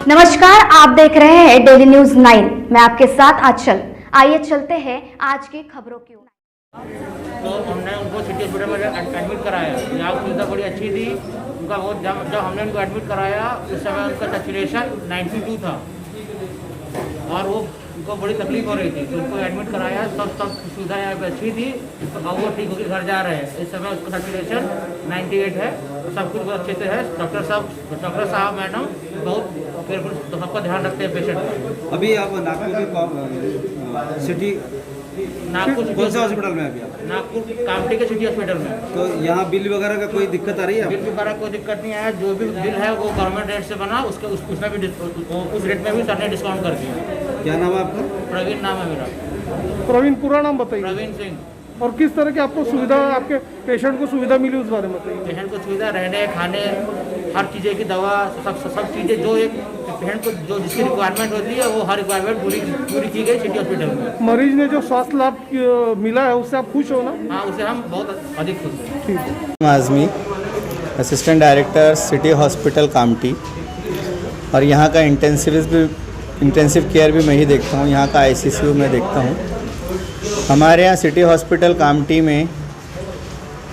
नमस्कार, आप देख रहे हैं डेली न्यूज 9। मैं आपके साथ आंचल। आइए चलते हैं आज की खबरों की ओर। तो हमने उनको सिटी हॉस्पिटल में एडमिट कराया। यहाँ सुविधा बड़ी अच्छी थी उनका। वो जब हमने उनको एडमिट कराया उस समय उनका सैचुरेशन 92 था और वो उनको बड़ी तकलीफ हो रही थी, तो उनको एडमिट कराया। सब सुविधा यहाँ पे अच्छी थी, तो अब वो ठीक होकर घर जा रहे हैं। इस समय उसका सैचुरेशन 98 है, सब कुछ बहुत अच्छे से है। डॉक्टर साहब मैडम बहुत केयरफुल, तो सबका ध्यान रखते हैं पेशेंट का। अभी आप नागपुर सिटी कौन से हॉस्पिटल में अभी आप? नागपुर कामटी के सिटी हॉस्पिटल में। तो यहाँ बिल वगैरह का कोई दिक्कत आ रही है? बिल वगैरह कोई दिक्कत नहीं है। जो भी बिल है वो गवर्नमेंट रेट से बना, उसमें भी उस रेट में भी सर ने डिस्काउंट कर दिया। क्या नाम है आपका? प्रवीण नाम है मेरा। प्रवीण, पूरा नाम बताइए। प्रवीण सिंह। और किस तरह की आपको सुविधा, आपके पेशेंट को सुविधा मिली उस बारे में बताइए। पेशेंट को सुविधा, रहने खाने, हर चीज़ें की दवा, सब चीज़ें जो एक पेशेंट को जो जिसकी रिक्वायरमेंट होती है वो हर रिक्वायरमेंट पूरी की गई सिटी हॉस्पिटल में। मरीज ने जो स्वास्थ्य लाभ मिला है उससे आप खुश हो ना? हाँ, उससे हम बहुत अधिक खुश हैं। ठीक है। Azmi, assistant director city hospital Kamptee. और यहाँ का इंटेंसिव केयर भी मैं ही देखता हूँ, यहाँ का आईसीयू में देखता हूँ। हमारे यहाँ सिटी हॉस्पिटल कामटी में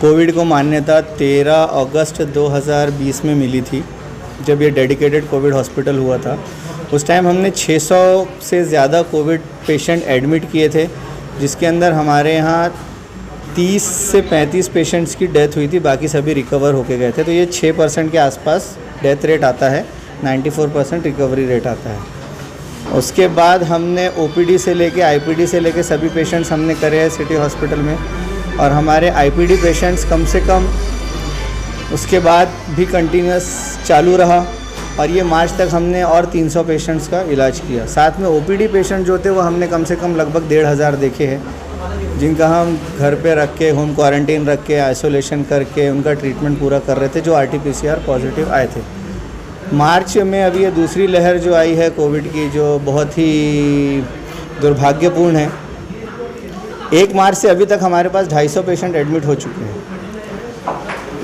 कोविड को मान्यता 13 अगस्त 2020 में मिली थी, जब ये डेडिकेटेड कोविड हॉस्पिटल हुआ था। उस टाइम हमने 600 से ज़्यादा कोविड पेशेंट एडमिट किए थे, जिसके अंदर हमारे यहाँ 30 से 35 पेशेंट्स की डेथ हुई थी, बाकी सभी रिकवर होके गए थे। तो ये 6% के आसपास डेथ रेट आता है, 94% रिकवरी रेट आता है। उसके बाद हमने ओपीडी से लेके आईपीडी से लेके सभी पेशेंट्स हमने करे हैं सिटी हॉस्पिटल में। और हमारे आईपीडी पेशेंट्स कम से कम उसके बाद भी कंटिन्यूस चालू रहा, और ये मार्च तक हमने और 300 पेशेंट्स का इलाज किया। साथ में ओपीडी पेशेंट जो थे वो हमने कम से कम लगभग 1500 देखे हैं, जिनका हम घर पे रख के, होम क्वारंटीन रख के, आइसोलेशन करके उनका ट्रीटमेंट पूरा कर रहे थे, जो RT-PCR पॉजिटिव आए थे। मार्च में अभी ये दूसरी लहर जो आई है कोविड की, जो बहुत ही दुर्भाग्यपूर्ण है। 1 मार्च से अभी तक हमारे पास 250 पेशेंट एडमिट हो चुके हैं,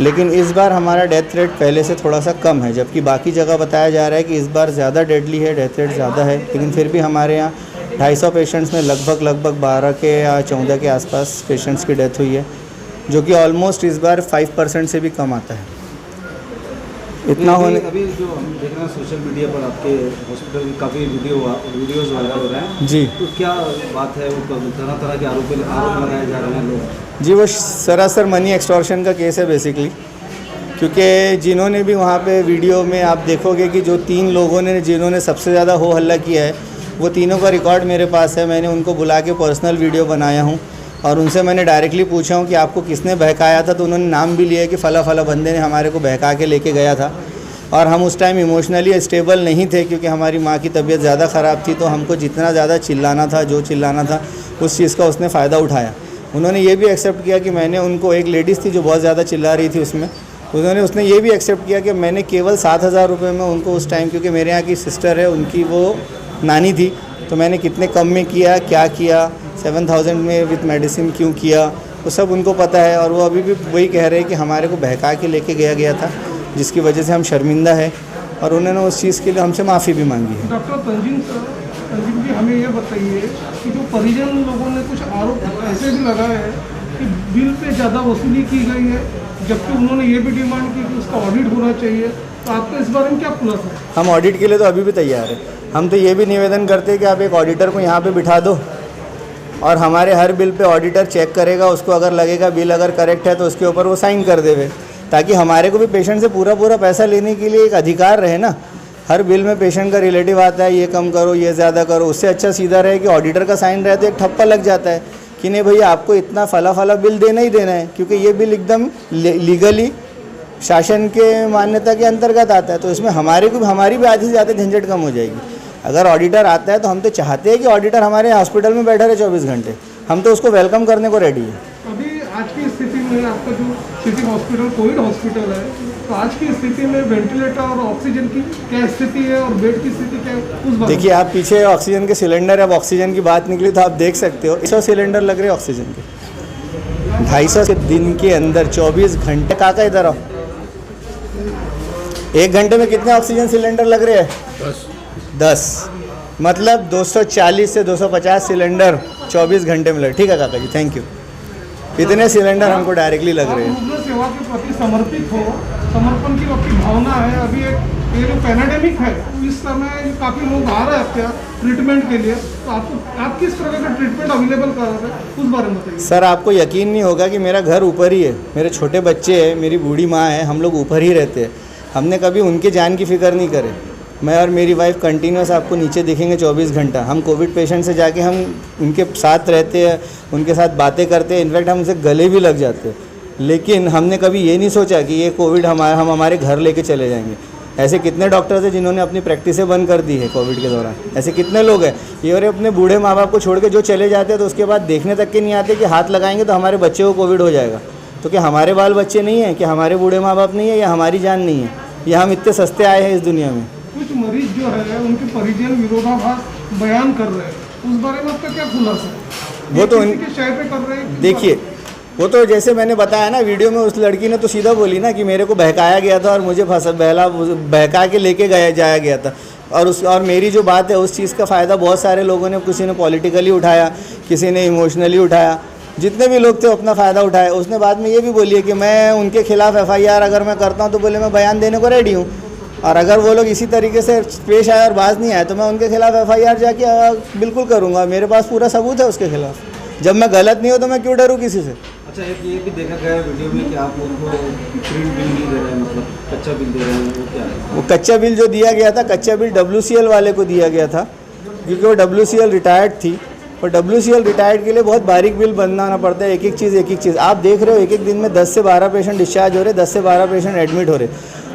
लेकिन इस बार हमारा डेथ रेट पहले से थोड़ा सा कम है, जबकि बाकी जगह बताया जा रहा है कि इस बार ज़्यादा डेडली है, डेथ रेट ज़्यादा है। लेकिन फिर भी हमारे यहाँ 250 पेशेंट्स में लगभग 12 के या 14 के आसपास पेशेंट्स की डेथ हुई है, जो कि ऑलमोस्ट इस बार 5% से भी कम आता है। इतना होने अभी जो हम देख रहे हैं सोशल मीडिया पर आपके हॉस्पिटल में काफ़ी वीडियोज़ वायरल हो रहे हैं जी, तो क्या बात है? तरह तरह के आरोप लगाए जा रहे हैं लोग। जी, वो सरासर मनी एक्सटॉर्शन का केस है बेसिकली, क्योंकि जिन्होंने भी वहाँ पे वीडियो में आप देखोगे कि जो 3 लोगों ने जिन्होंने सबसे ज़्यादा हो हल्ला किया है, वो तीनों का रिकॉर्ड मेरे पास है। मैंने उनको बुला के पर्सनल वीडियो बनाया हूँ और उनसे मैंने डायरेक्टली पूछा हूँ कि आपको किसने बहकाया था, तो उन्होंने नाम भी लिया कि फ़ला बंदे ने हमारे को बहका के लेके गया था। और हम उस टाइम इमोशनली स्टेबल नहीं थे, क्योंकि हमारी माँ की तबीयत ज़्यादा ख़राब थी, तो हमको जितना ज़्यादा चिल्लाना था, जो चिल्लाना था, उस चीज़ का उसने फ़ायदा उठाया। उन्होंने ये भी एक्सेप्ट किया कि मैंने उनको, एक लेडीज़ थी जो बहुत ज़्यादा चिल्ला रही थी उसमें, उसने ये भी एक्सेप्ट किया कि मैंने केवल 7000 रुपये में उनको उस टाइम, क्योंकि मेरे यहाँ की सिस्टर है, उनकी वो नानी थी, तो मैंने कितने कम में किया, क्या किया, 7000 में विथ मेडिसिन क्यों किया, वो सब उनको पता है। और वो अभी भी वही कह रहे हैं कि हमारे को बहका के लेके गया था, जिसकी वजह से हम शर्मिंदा है, और उन्होंने उस चीज़ के लिए हमसे माफ़ी भी मांगी है। डॉक्टर तंजीम जी, हमें ये बताइए कि जो परिजन लोगों ने कुछ आरोप ऐसे भी लगाए हैं कि बिल पे ज़्यादा वसूली की गई है, जबकि उन्होंने ये भी डिमांड की कि उसका ऑडिट होना चाहिए, तो आपका इस बारे में क्या खुलासा है? हम ऑडिट के लिए तो अभी भी तैयार है। हम तो ये भी निवेदन करते हैं कि आप एक ऑडिटर को यहाँ पे बिठा दो, और हमारे हर बिल पे ऑडिटर चेक करेगा, उसको अगर लगेगा बिल अगर करेक्ट है तो उसके ऊपर वो साइन कर देवे, ताकि हमारे को भी पेशेंट से पूरा पैसा लेने के लिए एक अधिकार रहे ना। हर बिल में पेशेंट का रिलेटिव आता है, ये कम करो, ये ज़्यादा करो, उससे अच्छा सीधा रहे कि ऑडिटर का साइन रहे तो एक ठप्पा लग जाता है कि नहीं भैया आपको इतना फला बिल देना ही देना है, क्योंकि ये बिल एकदम लीगली शासन के मान्यता के अंतर्गत आता है। तो इसमें हमारी भी आधी से ज़्यादा झंझट कम हो जाएगी। अगर ऑडिटर आता है तो हम तो चाहते हैं कि ऑडिटर हमारे हॉस्पिटल में बैठा रहे 24 घंटे, हम तो उसको वेलकम करने को रेडी है। अभी आज की स्थिति में आपका जो सिटी हॉस्पिटल कोविड हॉस्पिटल है, तो आज की स्थिति में वेंटिलेटर और ऑक्सीजन की क्या स्थिति है और बेड की स्थिति क्या है, उस बारे देखिए, आप पीछे ऑक्सीजन के सिलेंडर, अब ऑक्सीजन की बात निकली तो आप देख सकते हो 100 सिलेंडर लग रहे हैं ऑक्सीजन के। 250 के दिन के अंदर 24 घंटे काका इधर आओ, 1 घंटे में कितने ऑक्सीजन सिलेंडर लग रहे हैं? 10। 10 मतलब 240 से 250 सिलेंडर 24 घंटे में लगे। ठीक है काका जी, थैंक यू। इतने सिलेंडर हमको डायरेक्टली लग रहे हैं। रुग्ण सेवा के प्रति समर्पित हो, समर्पण की आपकी भावना है। अभी ये जो पैनाडेमिक है, इस समय काफ़ी लोग आ रहे हैं आपके यहाँ ट्रीटमेंट के लिए, तो आप किस तरह का ट्रीटमेंट अवेलेबल करा रहे हैं, उस बारे में बताइए। सर आपको यकीन नहीं होगा कि मेरा घर ऊपर ही है, मेरे छोटे बच्चे हैं, मेरी बूढ़ी माँ है, हम लोग ऊपर ही रहते हैं। हमने कभी उनके जान की फ़िक्र नहीं करे। मैं और मेरी वाइफ कंटिन्यूस आपको नीचे दिखेंगे 24 घंटा। हम कोविड पेशेंट से जाके हम उनके साथ रहते हैं, उनके साथ बातें करते हैं, इनफैक्ट हम उनसे गले भी लग जाते हैं। लेकिन हमने कभी ये नहीं सोचा कि ये कोविड हम हमारे घर लेके चले जाएंगे। ऐसे कितने डॉक्टर्स हैं जिन्होंने अपनी प्रैक्टिसें बंद कर दी है कोविड के दौरान। ऐसे कितने लोग हैं ये और अपने बूढ़े माँ बाप को छोड़ के जो चले जाते हैं, तो उसके बाद देखने तक के नहीं आते कि हाथ लगाएंगे तो हमारे बच्चे को कोविड हो जाएगा। तो क्या हमारे बाल बच्चे नहीं हैं, कि हमारे बूढ़े माँ बाप नहीं है, या हमारी जान नहीं है, या हम इतने सस्ते आए हैं इस दुनिया में। कुछ मरीज जो है उनके परिजन विरोधाभास बयान कर रहे हैं, उस बारे में आपका क्या खुलासा है? वो तो किसी के शय पे कर रहे हैं? देखिए, वो तो जैसे मैंने बताया ना वीडियो में, उस लड़की ने तो सीधा बोली ना कि मेरे को बहकाया गया था और मुझे बहका के लेके जाया गया था। और मेरी जो बात है उस चीज़ का फ़ायदा बहुत सारे लोगों ने, किसी ने पॉलिटिकली उठाया, किसी ने इमोशनली उठाया, जितने भी लोग थे अपना फ़ायदा उठाया। उसने बाद में ये भी बोली है कि मैं उनके खिलाफ़ FIR अगर मैं करता हूँ तो बोले मैं बयान देने को रेडी हूँ, और अगर वो लोग इसी तरीके से पेश आए और बाज नहीं आए तो मैं उनके खिलाफ़ FIR जाके बिल्कुल करूँगा। मेरे पास पूरा सबूत है उसके खिलाफ़। जब मैं गलत नहीं हो तो मैं क्यों डरूँ किसी से। अच्छा, एक ये भी देखा गया है वीडियो में कि आप उनको प्रिंट बिल नहीं दे रहे हैं, मतलब कच्चा बिल दे रहे हैं, वो क्या है? वो कच्चा बिल जो दिया गया था, कच्चा बिल WCL वाले को दिया गया था, क्योंकि वो WCL रिटायर्ड थी, और WCL रिटायर्ड के लिए बहुत बारीक बिल बनाना पड़ता है, एक एक चीज़। आप देख रहे हो एक एक दिन में 10 से 12 पेशेंट डिस्चार्ज हो रहे, 10 से 12 पेशेंट एडमिट हो रहे,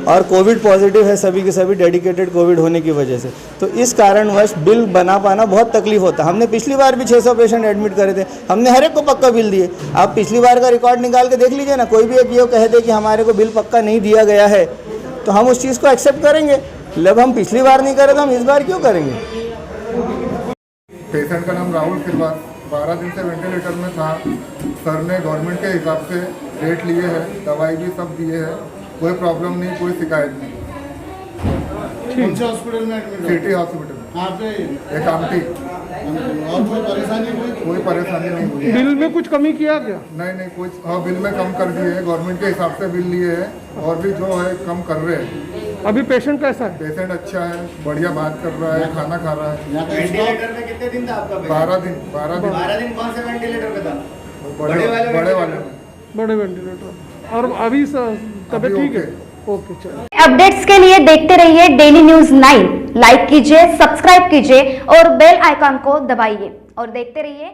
और कोविड पॉजिटिव है सभी के सभी, डेडिकेटेड कोविड होने की वजह से। तो इस कारणवश बिल बना पाना बहुत तकलीफ होता। हमने पिछली बार भी 600 पेशेंट एडमिट करे थे, हमने हर एक को पक्का बिल दिए। आप पिछली बार का रिकॉर्ड निकाल के देख लीजिए ना, कोई भी एक ये कह दे कि हमारे को बिल पक्का नहीं दिया गया है तो हम उस चीज़ को एक्सेप्ट करेंगे। जब हम पिछली बार नहीं करे तो हम इस बार क्यों करेंगे। पेशेंट का नाम राहुल श्रीवास, 12 दिन से वेंटिलेटर में था। सर ने गवर्नमेंट के हिसाब से रेट लिए हैं, दवाई भी सब दिए हैं, कोई प्रॉब्लम नहीं, कोई शिकायत नहीं। कौन से हॉस्पिटल में एडमिट? City hospital. कहाँ पे? एक आमटी। और कोई परेशानी हुई? कोई परेशानी नहीं हुई। बिल में कुछ कमी किया क्या? नहीं कोई, हाँ बिल में कम कर दिए हैं, गवर्नमेंट के हिसाब से बिल लिए हैं, और भी जो है कम कर रहे हैं। अभी पेशेंट कैसा है? पेशेंट अच्छा है, बढ़िया बात कर रहा है, खाना खा रहा है। वेंटिलेटर में कितने दिन था आपका पेशेंट? 12 दिन। 12 दिन कौन से वेंटिलेटर पे था? बड़े वाले में। बड़े वेंटिलेटर। और अभी तबीयत ठीक है? ओके, चलो। अपडेट्स के लिए देखते रहिए डेली न्यूज 9। लाइक कीजिए, सब्सक्राइब कीजिए और बेल आइकॉन को दबाइए और देखते रहिए।